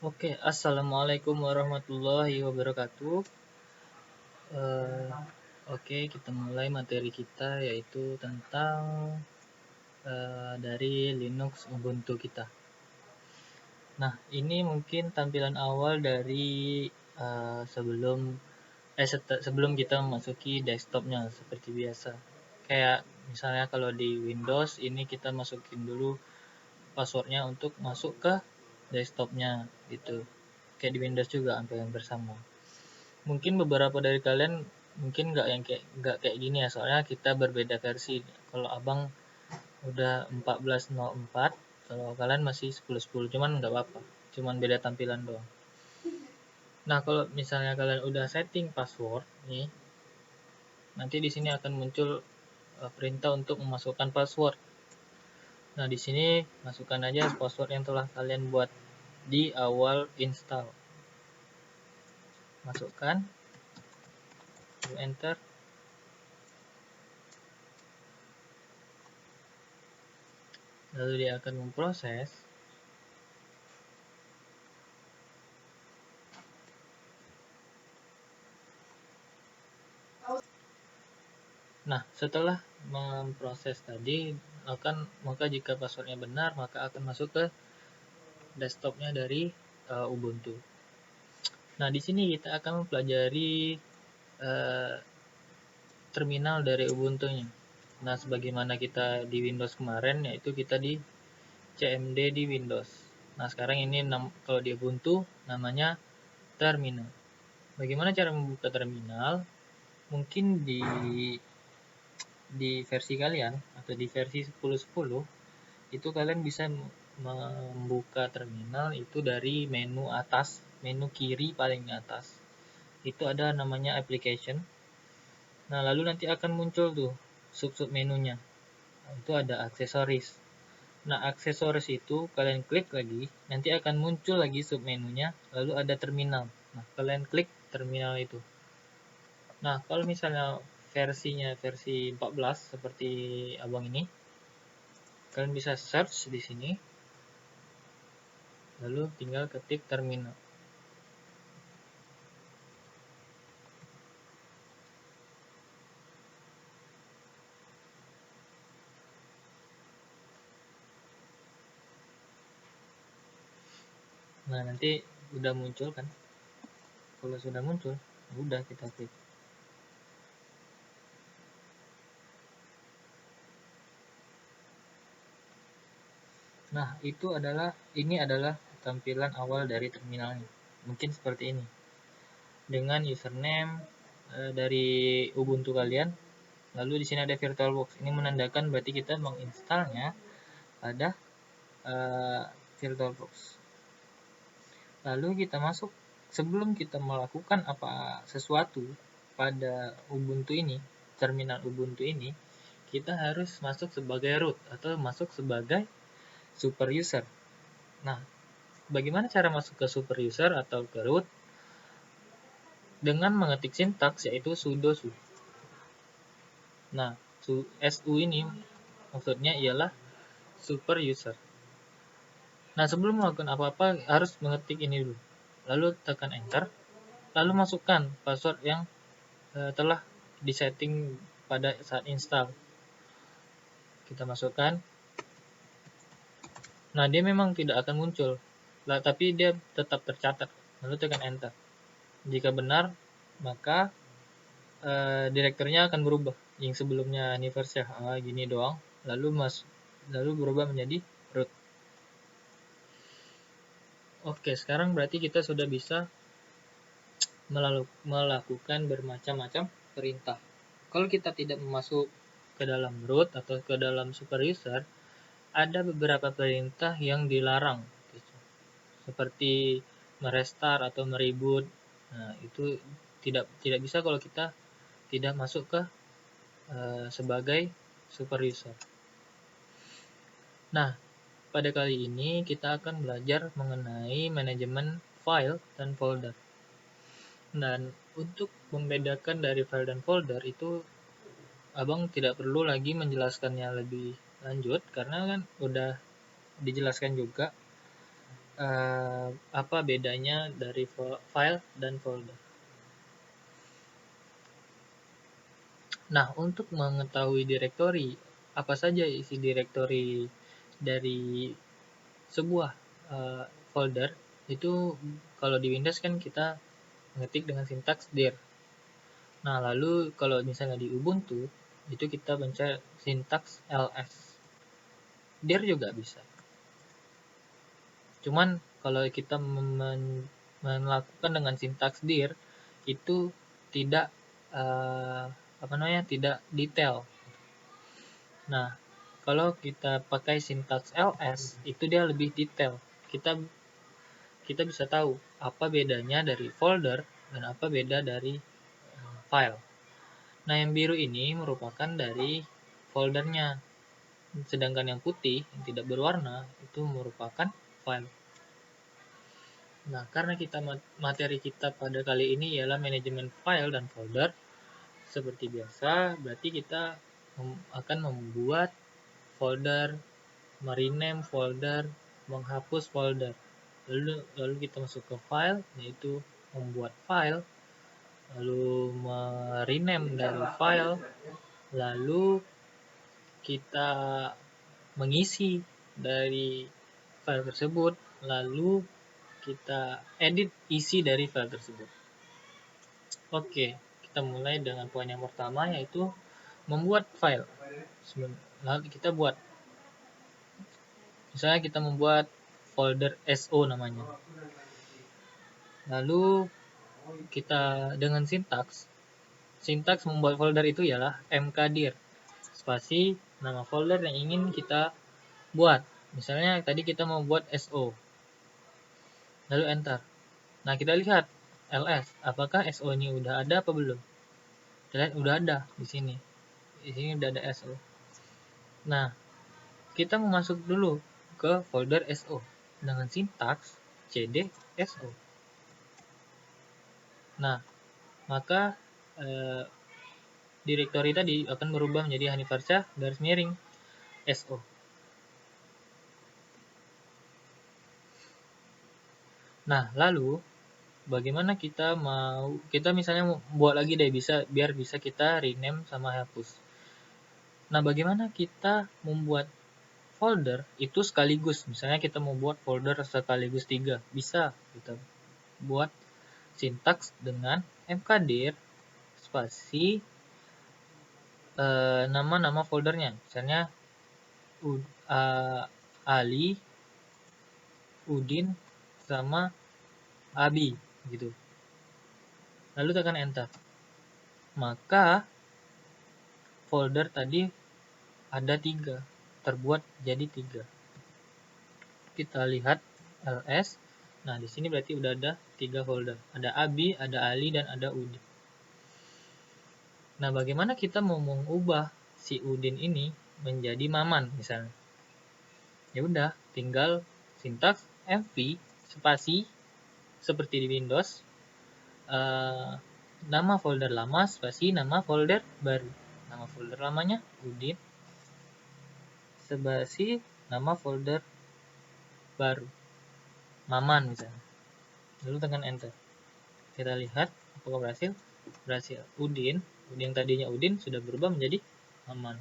Oke, assalamualaikum warahmatullahi wabarakatuh. Oke, kita mulai materi kita yaitu tentang dari Linux Ubuntu kita. Nah, ini mungkin tampilan awal dari sebelum kita memasuki desktopnya seperti biasa. Kayak misalnya kalau di Windows ini kita masukin dulu passwordnya untuk masuk ke desktopnya gitu. Kayak di Windows juga hampir yang bersama. Mungkin beberapa dari kalian mungkin nggak kayak gini ya, soalnya kita berbeda versi. Kalau abang udah 14.04, kalau kalian masih 10.10, cuman nggak apa-apa, cuman beda tampilan doang. Nah, kalau misalnya kalian udah setting password nih, nanti di sini akan muncul perintah untuk memasukkan password. Nah, di sini masukkan aja password yang telah kalian buat di awal install. Masukkan, enter. Lalu dia akan memproses. Nah, setelah memproses tadi maka jika passwordnya benar, maka akan masuk ke desktopnya dari Ubuntu. Nah, di sini kita akan mempelajari terminal dari Ubuntu-nya. Nah, sebagaimana kita di Windows kemarin, yaitu kita di CMD di Windows. Nah, sekarang ini kalau di Ubuntu namanya terminal. Bagaimana cara membuka terminal? Mungkin di versi kalian atau di versi 10.10 itu kalian bisa membuka terminal itu dari menu atas, menu kiri paling atas. Itu ada namanya application. Nah, lalu nanti akan muncul tuh sub menunya. Nah, itu ada aksesoris. Nah, aksesoris itu kalian klik lagi, nanti akan muncul lagi sub menunya, lalu ada terminal. Nah, kalian klik terminal itu. Nah, kalau misalnya versinya versi 14 seperti abang ini, kalian bisa search di sini, lalu tinggal ketik terminal. Nah, nanti udah muncul kan. Kalau sudah muncul, udah kita klik. Nah, ini adalah tampilan awal dari terminalnya. Mungkin seperti ini. Dengan username dari Ubuntu kalian. Lalu di sini ada VirtualBox. Ini menandakan berarti kita menginstalnya pada VirtualBox. Lalu kita masuk, sebelum kita melakukan sesuatu pada Ubuntu ini, terminal Ubuntu ini, kita harus masuk sebagai root atau masuk sebagai super user. Nah, bagaimana cara masuk ke super user atau ke root? Dengan mengetik sintaks yaitu sudo su. Nah, su ini maksudnya ialah super user. Nah, sebelum melakukan apa-apa harus mengetik ini dulu. Lalu tekan enter, lalu masukkan password yang telah disetting pada saat install. Kita masukkan. Nah, dia memang tidak akan muncul, tapi dia tetap tercatat. Lalu tekan enter. Jika benar, maka direkturnya akan berubah. Yang sebelumnya Universe gini doang, lalu berubah menjadi root. Oke, sekarang berarti kita sudah bisa melakukan bermacam-macam perintah. Kalau kita tidak masuk ke dalam root atau ke dalam super user, ada beberapa perintah yang dilarang, gitu. Seperti merestart atau mereboot. Nah, itu tidak bisa kalau kita tidak masuk ke sebagai super user. Nah, pada kali ini kita akan belajar mengenai manajemen file dan folder. Dan untuk membedakan dari file dan folder itu abang tidak perlu lagi menjelaskannya lebih lanjut karena kan udah dijelaskan juga apa bedanya dari file dan folder. Nah, untuk mengetahui direktori, apa saja isi direktori dari sebuah folder, itu kalau di Windows kan kita mengetik dengan sintaks dir. Nah, lalu kalau misalnya di Ubuntu, itu kita pencet sintaks ls. Dir juga bisa. Cuman kalau kita melakukan dengan sintaks dir, itu tidak tidak detail. Nah, kalau kita pakai sintaks ls, itu dia lebih detail. Kita bisa tahu apa bedanya dari folder dan apa beda dari file. Nah, yang biru ini merupakan dari foldernya, sedangkan yang putih yang tidak berwarna itu merupakan file. Nah, karena materi kita pada kali ini ialah manajemen file dan folder, seperti biasa, berarti kita akan membuat folder, merename folder, menghapus folder. Lalu kita masuk ke file, yaitu membuat file, lalu merename dari file, lalu kita mengisi dari file tersebut, lalu kita edit isi dari file tersebut. Oke, kita mulai dengan poin yang pertama, yaitu membuat file. Lalu kita buat, misalnya kita membuat folder SO namanya. Lalu kita dengan sintaks membuat folder itu ialah mkdir spasi nama folder yang ingin kita buat. Misalnya tadi kita mau buat SO, lalu enter. Nah, kita lihat ls, apakah SO ini udah ada apa belum? Kita lihat udah ada di sini. Di sini udah ada SO. Nah, kita mau masuk dulu ke folder SO dengan sintaks cd SO. Nah, maka direktori tadi akan berubah menjadi hanifarsyah garis miring SO. Nah, lalu bagaimana kita misalnya mau buat lagi deh, biar bisa kita rename sama hapus. Nah, bagaimana kita membuat folder itu sekaligus? Misalnya kita mau buat folder sekaligus 3, bisa kita buat sintaks dengan mkdir spasi nama-nama foldernya. Misalnya Ali, Udin, sama Abi gitu. Lalu tekan enter. Maka folder tadi ada 3, terbuat jadi 3. Kita lihat ls. Nah, di sini berarti udah ada 3 folder. Ada Abi, ada Ali, dan ada Udin. Nah, bagaimana kita mau mengubah si Udin ini menjadi Maman misalnya? Ya udah, tinggal sintaks mv spasi seperti di Windows, nama folder lama spasi nama folder baru. Nama folder lamanya Udin spasi nama folder baru Maman misalnya. Lalu tekan enter. Kita lihat apakah berhasil. Udin yang tadinya Udin sudah berubah menjadi Maman.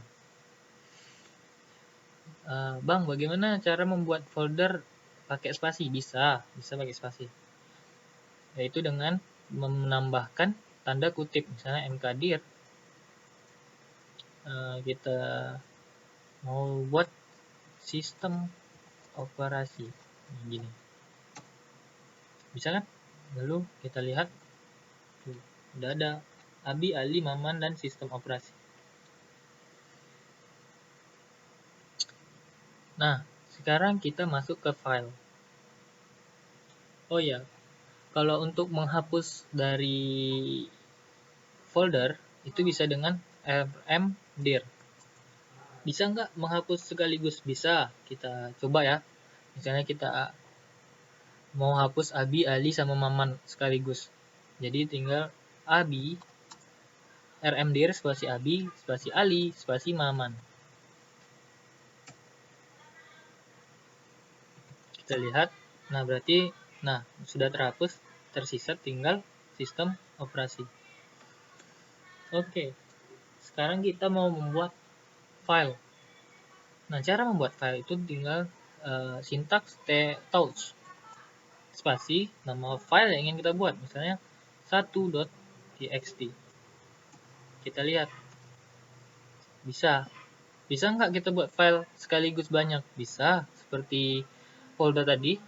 Bang, bagaimana cara membuat folder pakai spasi? Bisa pakai spasi, yaitu dengan menambahkan tanda kutip. Misalnya mkdir, kita mau buat sistem operasi gini, bisa kan? Lalu kita lihat udah ada Abi, Ali, Maman, dan sistem operasi. Nah, sekarang kita masuk ke file. Oh ya, kalau untuk menghapus dari folder itu bisa dengan rmdir. Bisa nggak menghapus sekaligus? Bisa, kita coba ya. Misalnya kita mau hapus Abi, Ali, sama Maman sekaligus. Jadi tinggal Abi, rmdir spasi Abi, spasi Ali, spasi Maman. Kita lihat. Nah, berarti sudah terhapus, tersisa tinggal sistem operasi. Oke. Sekarang kita mau membuat file. Nah, cara membuat file itu tinggal sintaks touch spasi nama file yang ingin kita buat, misalnya 1.txt. Kita lihat, bisa nggak kita buat file sekaligus banyak? Bisa, seperti folder tadi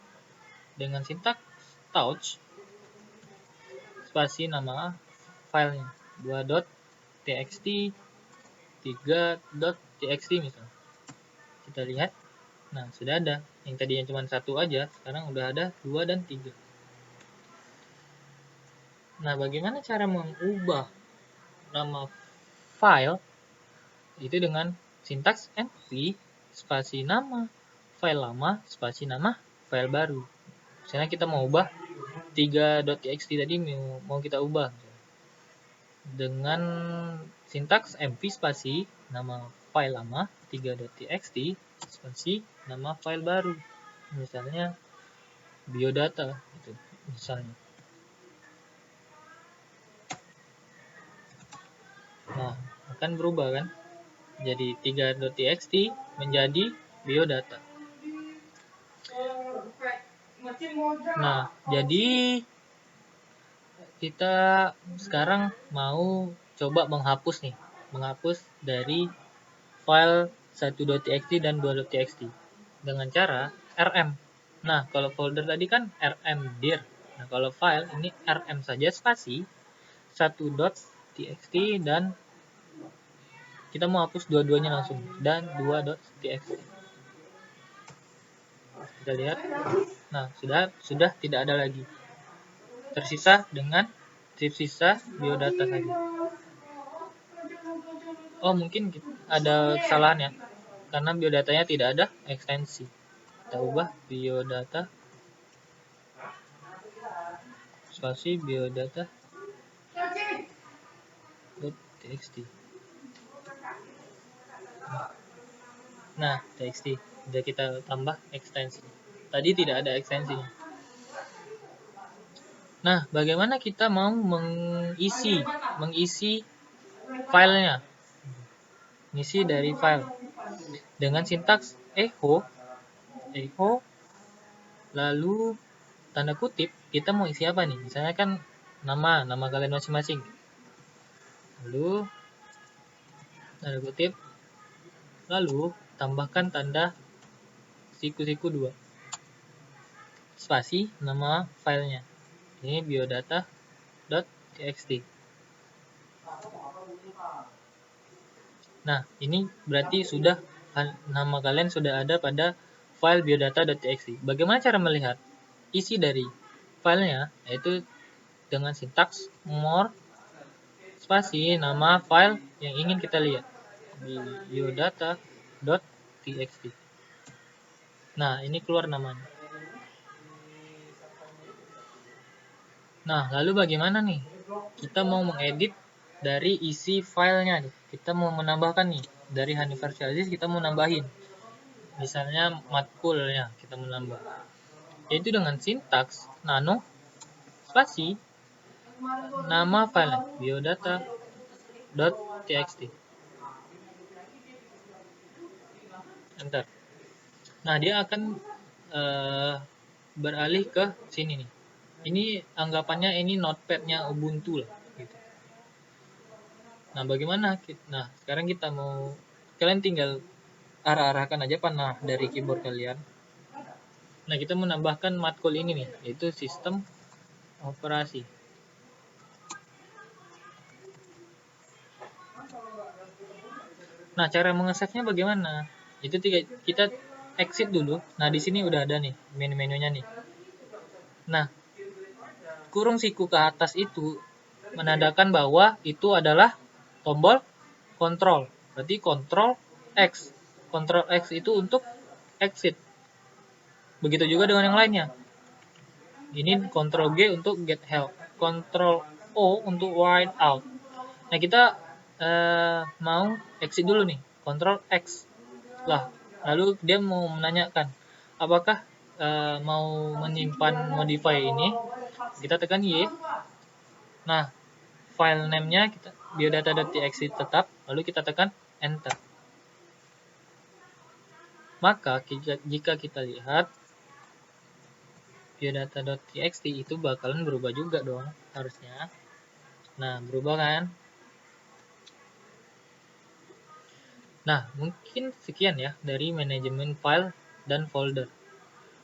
dengan sintaks touch spasi nama filenya 2.txt 3.txt misalnya. Kita lihat, nah sudah ada. Yang tadinya cuma 1 aja, sekarang udah ada 2 dan 3. Nah, bagaimana cara mengubah nama file? Itu dengan sintaks mv spasi nama file lama spasi nama file baru. Misalnya kita mau ubah 3.txt tadi, mau kita ubah dengan sintaks mv spasi nama file lama 3.txt spasi nama file baru, misalnya biodata gitu misalnya. Nah, akan berubah kan, jadi 3.txt menjadi biodata. Nah, jadi kita sekarang mau coba menghapus dari file 1.txt dan 2.txt dengan cara rm. Nah, kalau folder tadi kan rmdir. Nah, kalau file ini rm saja spasi 1.txt dan kita mau hapus dua-duanya langsung, dan 2.txt. Kita lihat. Nah, sudah tidak ada lagi. Tersisa biodata saja. Oh, mungkin ada kesalahan ya, karena biodatanya tidak ada ekstensi. Kita ubah biodata spasi biodata .txt. Nah, txt sudah kita tambah ekstensi. Tadi tidak ada ekstensinya. Nah, bagaimana kita mau mengisi filenya? Mengisi dari file dengan sintaks echo lalu tanda kutip. Kita mau isi apa nih? Misalnya kan nama kalian masing-masing. Lalu tanda kutip, lalu tambahkan tanda siku-siku 2 spasi nama filenya. Ini biodata.txt. Nah, ini berarti sudah nama kalian sudah ada pada file biodata.txt. Bagaimana cara melihat isi dari filenya? Yaitu dengan sintaks more spasi nama file yang ingin kita lihat, biodata.txt. Nah, ini keluar namanya. Nah, lalu bagaimana nih? Kita mau mengedit dari isi filenya nih. Kita mau menambahkan nih, dari Honey Virtualization kita mau nambahin. Misalnya matkulnya kita mau nambah. Yaitu dengan sintaks nano spasi nama file biodata.txt. Enter. Nah, dia akan beralih ke sini nih. Ini anggapannya ini notepad-nya Ubuntu lah gitu. Nah, bagaimana? Nah, sekarang kita mau, kalian tinggal arahkan aja panah dari keyboard kalian. Nah, kita menambahkan matkul ini nih, yaitu sistem operasi. Nah, cara mengesave-nya bagaimana? Itu kita exit dulu. Nah, di sini udah ada nih menu-menunya nih. Nah, kurung siku ke atas itu menandakan bahwa itu adalah tombol kontrol. Berarti kontrol X. Kontrol X itu untuk exit. Begitu juga dengan yang lainnya. Ini kontrol G untuk get help. Kontrol O untuk white out. Nah, kita mau exit dulu nih. Kontrol X. Lalu dia mau menanyakan apakah mau menyimpan modify ini, kita tekan Y. Nah, file name-nya kita biodata.txt tetap, lalu kita tekan enter. Maka jika kita lihat biodata.txt itu bakalan berubah juga dong harusnya. Nah, berubah kan? Nah, mungkin sekian ya dari manajemen file dan folder.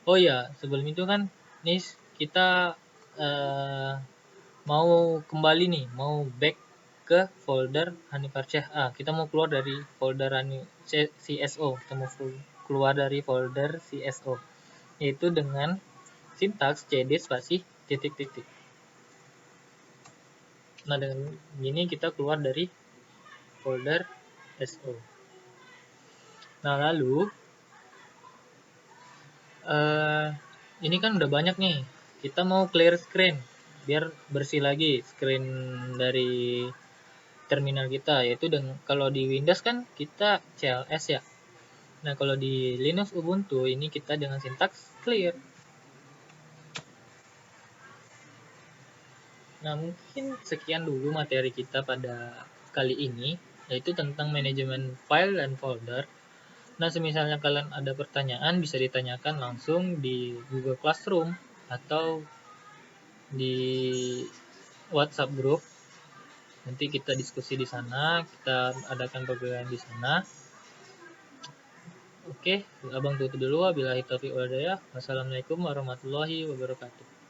Oh ya, sebelum itu kan nih kita mau kembali nih, mau back ke folder Hanifarsyah. Kita mau keluar dari folder CSO, kita mau keluar dari folder CSO, yaitu dengan sintaks cd spasi titik-titik. Nah, dengan gini kita keluar dari folder SO. Nah, lalu ini kan udah banyak nih. Kita mau clear screen biar bersih lagi screen dari terminal kita, yaitu dengan kalau di Windows kan kita CLS ya. Nah, kalau di Linux Ubuntu ini kita dengan sintaks clear. Nah, mungkin sekian dulu materi kita pada kali ini, yaitu tentang manajemen file dan folder. Nah, semisalnya kalian ada pertanyaan, bisa ditanyakan langsung di Google Classroom atau di WhatsApp group. Nanti kita diskusi di sana, kita adakan pembelajaran di sana. Oke, abang tutup dulu. Wabillahi taufiq wal hidayah. Wassalamualaikum warahmatullahi wabarakatuh.